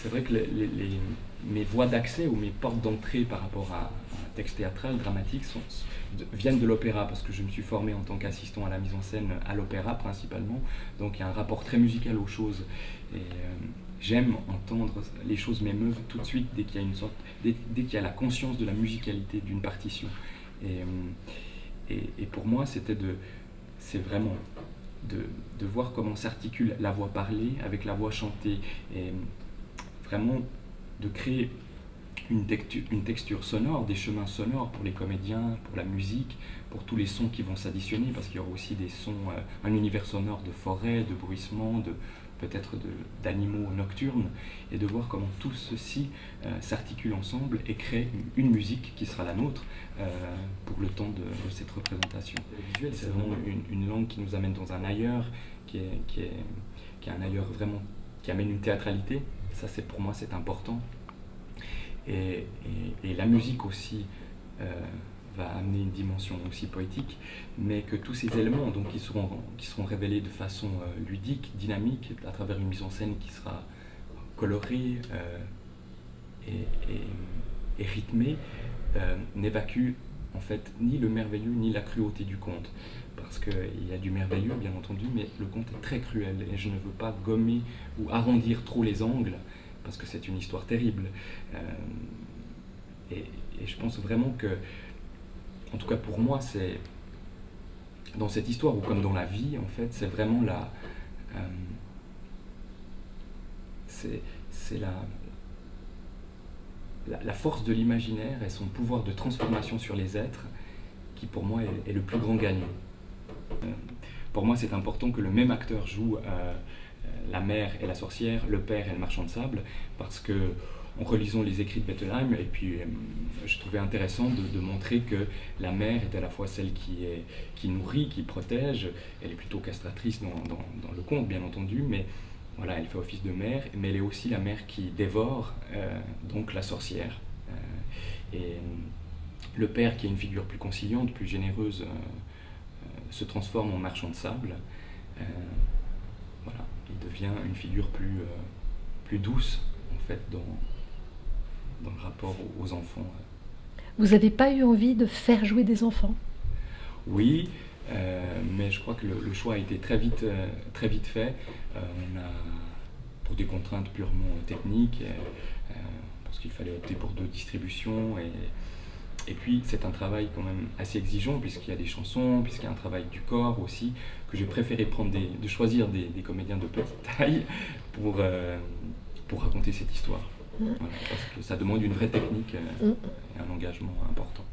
c'est vrai que mes voies d'accès ou mes portes d'entrée par rapport à un texte théâtral, dramatique, viennent de l'opéra, parce que je me suis formé en tant qu'assistant à la mise en scène à l'opéra principalement, donc il y a un rapport très musical aux choses. Et j'aime entendre les choses m'émeuvent tout de suite dès qu'il y a dès qu'il y a la conscience de la musicalité d'une partition. Et pour moi, c'est vraiment de voir comment s'articule la voix parlée avec la voix chantée, et vraiment de créer une texture sonore, des chemins sonores pour les comédiens, pour la musique, pour tous les sons qui vont s'additionner, parce qu'il y aura aussi des sons, un univers sonore de forêt, de bruissement, peut-être d'animaux nocturnes, et de voir comment tout ceci s'articule ensemble et crée une musique qui sera la nôtre pour le temps de cette représentation. Le visuel, c'est vraiment une langue qui nous amène dans un ailleurs, qui est un ailleurs vraiment, qui amène une théâtralité. Ça, pour moi, c'est important. Et la musique aussi va amener une dimension aussi poétique, mais que tous ces éléments donc, qui seront révélés de façon ludique, dynamique, à travers une mise en scène qui sera colorée et rythmée, n'évacue en fait ni le merveilleux ni la cruauté du conte. Parce qu'il y a du merveilleux, bien entendu, mais le conte est très cruel, et je ne veux pas gommer ou arrondir trop les angles, parce que c'est une histoire terrible. Et je pense vraiment que, en tout cas pour moi, c'est dans cette histoire, ou comme dans la vie, en fait, c'est vraiment la force de l'imaginaire et son pouvoir de transformation sur les êtres qui, pour moi, est le plus grand gagnant. Pour moi, c'est important que le même acteur joue la mère et la sorcière, le père et le marchand de sable, parce que en relisant les écrits de Bettelheim, et puis je trouvais intéressant de montrer que la mère est à la fois celle qui nourrit, qui protège. Elle est plutôt castratrice dans le conte, bien entendu, mais voilà, elle fait office de mère, mais elle est aussi la mère qui dévore, donc la sorcière. Et le père, qui est une figure plus conciliante, plus généreuse, se transforme en marchand de sable. Voilà, il devient une figure plus douce, en fait, dans le rapport aux enfants. Vous n'avez pas eu envie de faire jouer des enfants? Oui, mais je crois que le choix a été très vite fait. Pour des contraintes purement techniques, parce qu'il fallait opter pour 2 distributions, et puis c'est un travail quand même assez exigeant, puisqu'il y a des chansons, puisqu'il y a un travail du corps aussi, que j'ai préféré de choisir des comédiens de petite taille pour raconter cette histoire. Voilà, parce que ça demande une vraie technique et un engagement important.